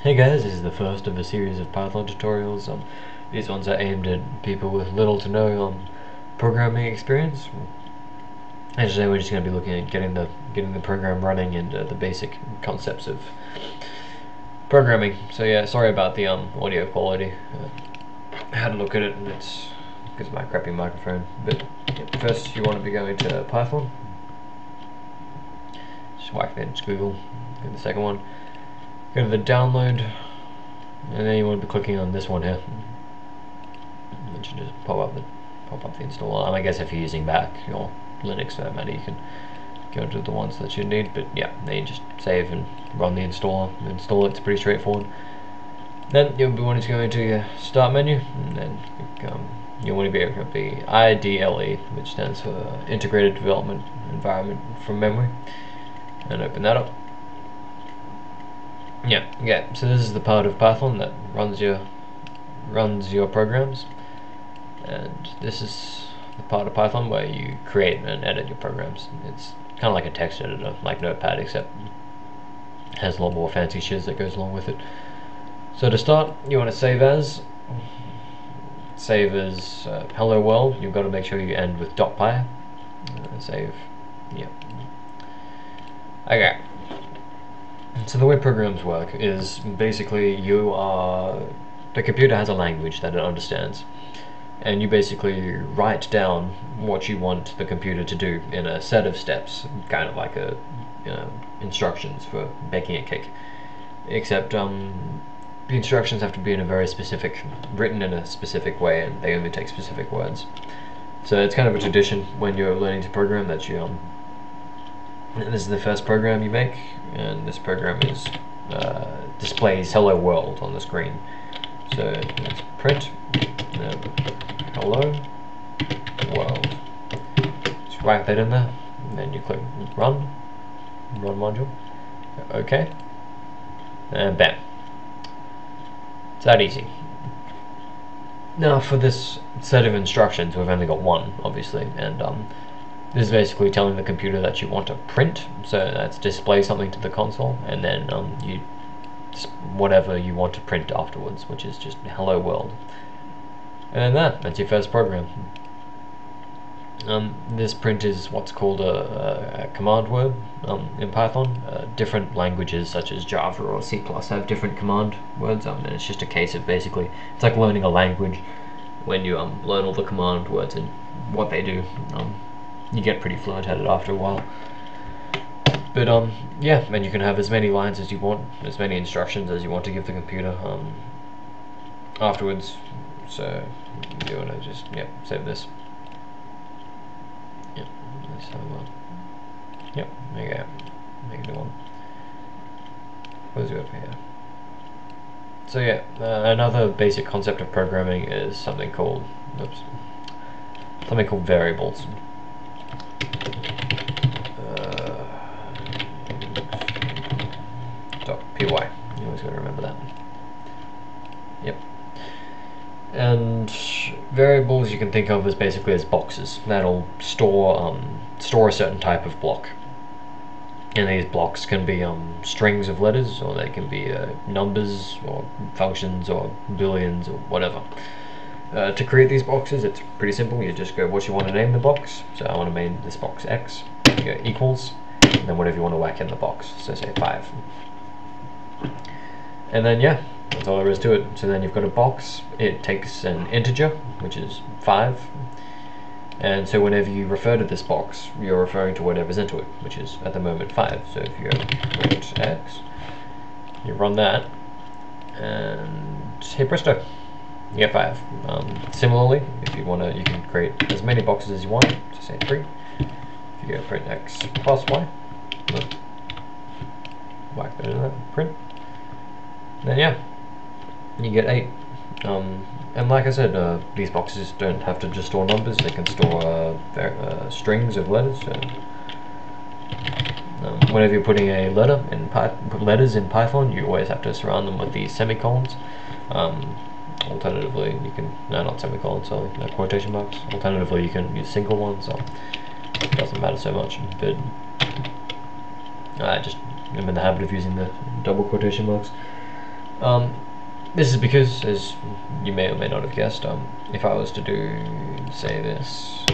Hey guys, this is the first of a series of Python tutorials. These ones are aimed at people with little to no programming experience. And today we're just going to be looking at getting the program running and the basic concepts of programming. So yeah, sorry about the audio quality. I had a look at it and it's because of my crappy microphone. But yeah, first you want to be going to Python. Just whack that into Google. Get the second one. Go to the download, and then you want to be clicking on this one here. It should just pop up the installer. And I guess if you're using Mac or Linux for that matter, you can go to the ones that you need. But yeah, then you just save and run the installer. Install it. It's pretty straightforward. Then you'll be wanting to go into your start menu, and then you want to be able to be IDLE, which stands for Integrated Development Environment from Memory, and open that up. Yeah. So this is the part of Python that runs your programs, and this is the part of Python where you create and edit your programs. It's kind of like a text editor, like Notepad, except it has a lot more fancy shiz that goes along with it. So to start, you want to save as hello world. You've got to make sure you end with .py. Save. Yeah. Okay. So the way programs work is basically the computer has a language that it understands, and you basically write down what you want the computer to do in a set of steps, kind of like instructions for baking a cake, except the instructions have to be written in a specific way, and they only take specific words. So it's kind of a tradition when you're learning to program that this is the first program you make, and this program is displays hello world on the screen. So let's print hello world. Just whack that in there, and then you click run module. Okay, and bam. It's that easy. Now for this set of instructions, we've only got one, obviously, and this is basically telling the computer that you want to print, so that's display something to the console, and then whatever you want to print afterwards, which is just hello world. And then that's your first program. This print is what's called a command word in Python. Different languages such as Java or C++ have different command words, and it's just a case of basically, it's like learning a language. When you learn all the command words and what they do, you get pretty fluent at it after a while. But yeah, and you can have as many lines as you want, as many instructions as you want to give the computer afterwards. So you want to just save this. There you go. Make a new one. Close it over here. So yeah, another basic concept of programming is something called variables. .py. You always got to remember that. Yep. And variables you can think of as basically as boxes that'll store a certain type of block. And these blocks can be strings of letters, or they can be numbers, or functions, or booleans, or whatever. To create these boxes, it's pretty simple. You just go what you want to name the box. So I want to name this box X. You go equals, and then whatever you want to whack in the box. So say 5. And then yeah, that's all there is to it. So then you've got a box. It takes an integer, which is 5. And so whenever you refer to this box, you're referring to whatever's into it, which is at the moment 5. So if you go print X, you run that, and hey presto, you get 5. Similarly, if you want to, you can create as many boxes as you want, so say 3. If you go print X plus Y, whack that in there, print, then yeah, you get 8. And like I said, these boxes don't have to just store numbers, they can store strings of letters. So, whenever you're putting a letter in letters in Python, you always have to surround them with these semicolons. Alternatively, you can, no, not semicolons, sorry, no, quotation marks. Alternatively, you can use single ones, so it doesn't matter so much. But I just am in the habit of using the double quotation marks. This is because, as you may or may not have guessed, if I was to do, say, this,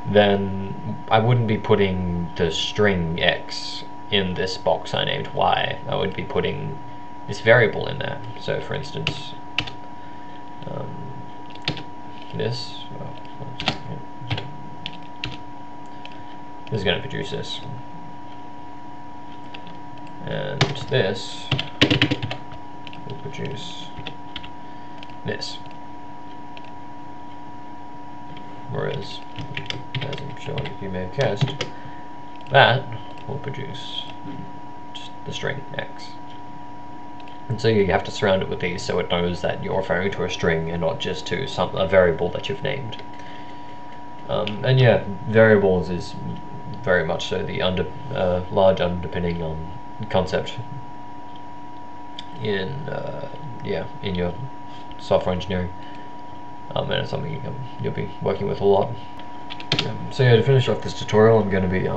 then I wouldn't be putting the string x in this box I named y. I would be putting this variable in there. So, for instance, this is going to produce this, and this will produce this. Whereas, as I'm sure you may have guessed, that will produce just the string x. And so you have to surround it with these so it knows that you're referring to a string and not just to a variable that you've named. And yeah, variables is very much so the large underpinning concept in in your software engineering, and it's something you'll be working with a lot. So yeah, to finish off this tutorial, I'm going to be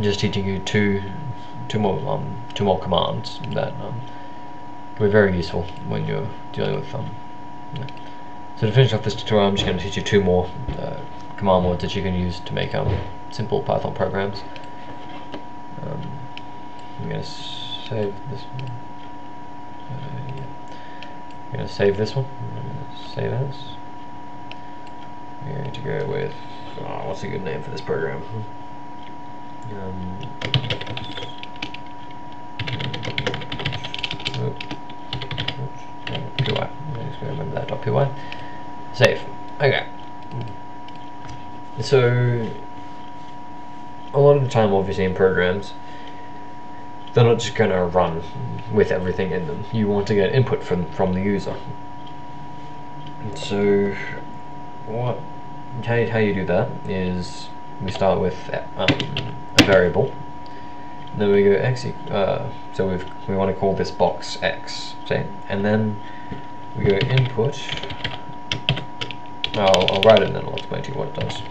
just teaching you two more commands that can be very useful when you're dealing with So to finish off this tutorial, I'm just going to teach you two more command words that you can use to make simple Python programs. I'm going to save this one. I'm going to save this one. Save as. We're going to go with what's a good name for this program? .py. I'm just going to remember that .py. Save. Okay. So a lot of the time, obviously, in programs, they're not just going to run with everything in them. You want to get input from the user. So how you do that is we start with a variable, and then we go x. So we want to call this box x, say, and then we go input. I'll write it and then I'll explain to you what it does.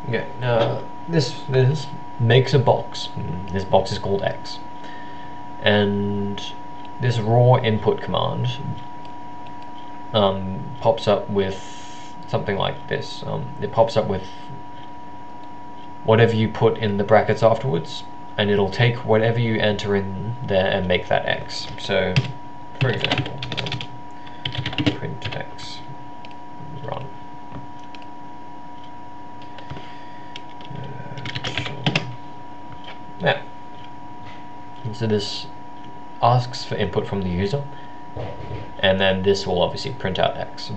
Okay, now this makes a box. This box is called x, and this raw input command pops up with something like this. It pops up with whatever you put in the brackets afterwards, and it'll take whatever you enter in there and make that x. So, for example, print x, run. Yeah. So this asks for input from the user, and then this will obviously print out x,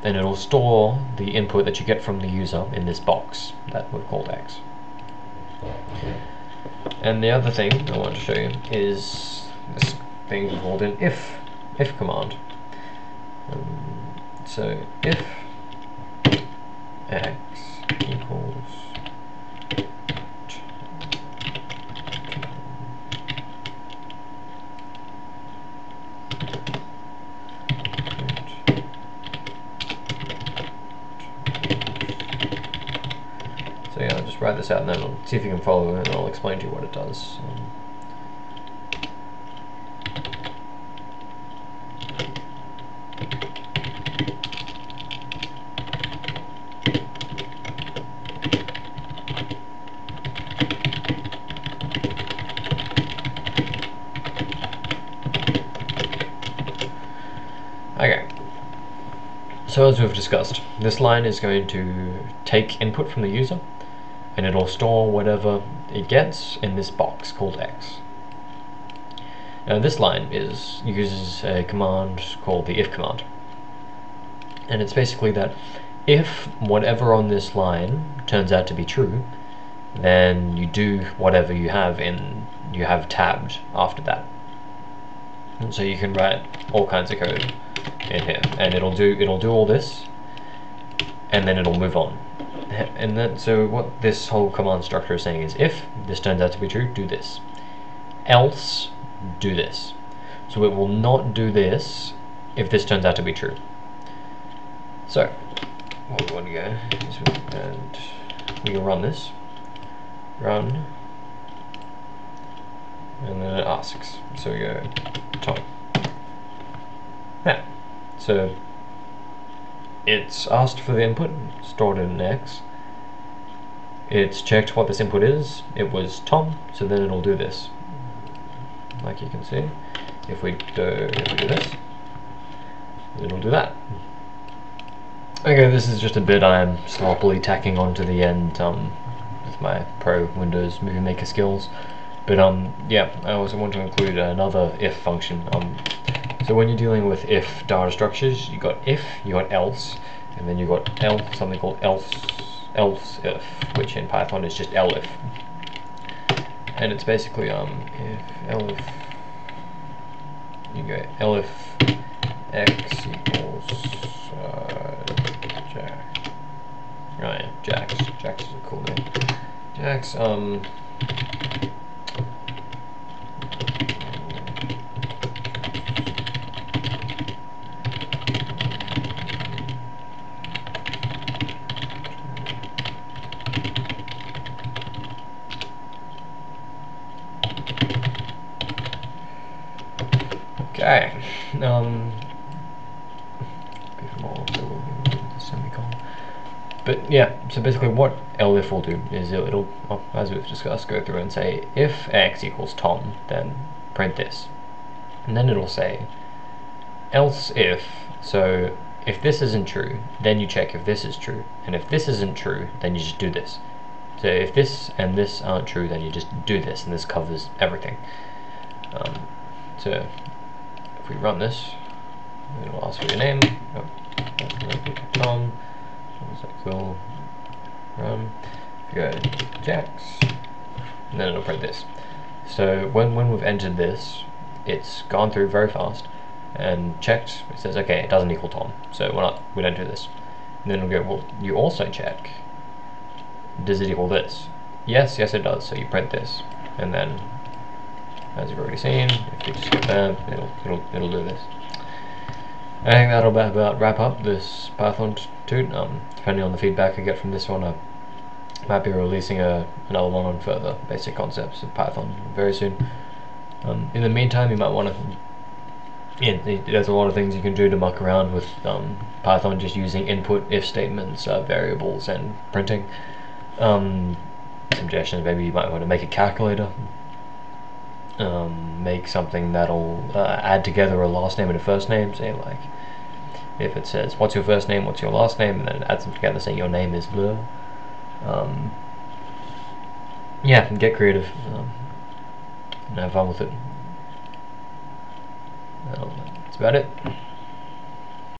and it'll store the input that you get from the user in this box that we've called x. And the other thing I want to show you is this thing called an if command. So if x equals So yeah, I'll just write this out and then I'll see if you can follow it and I'll explain to you what it does. Okay. So as we've discussed, this line is going to take input from the user, and it'll store whatever it gets in this box called x. Now this line uses a command called the if command, and it's basically that if whatever on this line turns out to be true, then you do whatever you have tabbed after that. And so you can write all kinds of code in here, and it'll do all this, and then it'll move on. And then, so what this whole command structure is saying is, if this turns out to be true, do this. Else, do this. So it will not do this if this turns out to be true. So what we want to go is we can run this, run, and then it asks. So we go Tom. Yeah. So it's asked for the input, stored in X. It's checked what this input is. It was Tom, so then it'll do this. Like you can see, if we do this, it'll do that. Okay, this is just a bit I'm sloppily tacking onto the end with my Pro Windows Movie Maker skills. But yeah, I also want to include another if function. So when you're dealing with if data structures, you got if, you got else, and then you got something called else if, which in Python is just elif. And it's basically if elif, you go elif x equals jack. Oh yeah, Jax is a cool name. Jax okay. Semicolon. But yeah, so basically what elif will do is it'll as we've discussed, go through and say if x equals Tom, then print this. And then it'll say else if, so if this isn't true, then you check if this is true. And if this isn't true, then you just do this. So if this and this aren't true, then you just do this, and this covers everything. So if we run this, it'll ask for your name. Oh, Tom. Is that cool? Run. If you go Jax, and then it'll print this. So when we've entered this, it's gone through very fast and checked. It says okay, it doesn't equal Tom, so we don't do this. And then it'll go, well, you also check, does it equal this? Yes, it does. So you print this, and then as you've already seen, if you just get that, it'll do this. I think that'll about wrap up this Python toot. Depending on the feedback I get from this one, I might be releasing another one on further basic concepts of Python very soon. In the meantime, you might want to. There's a lot of things you can do to muck around with Python, just using input, if statements, variables, and printing. Suggestions: maybe you might want to make a calculator. Make something that'll add together a last name and a first name. Say like, if it says what's your first name, what's your last name, and then it adds them together, saying your name is blah. Yeah, get creative and have fun with it. That's about it.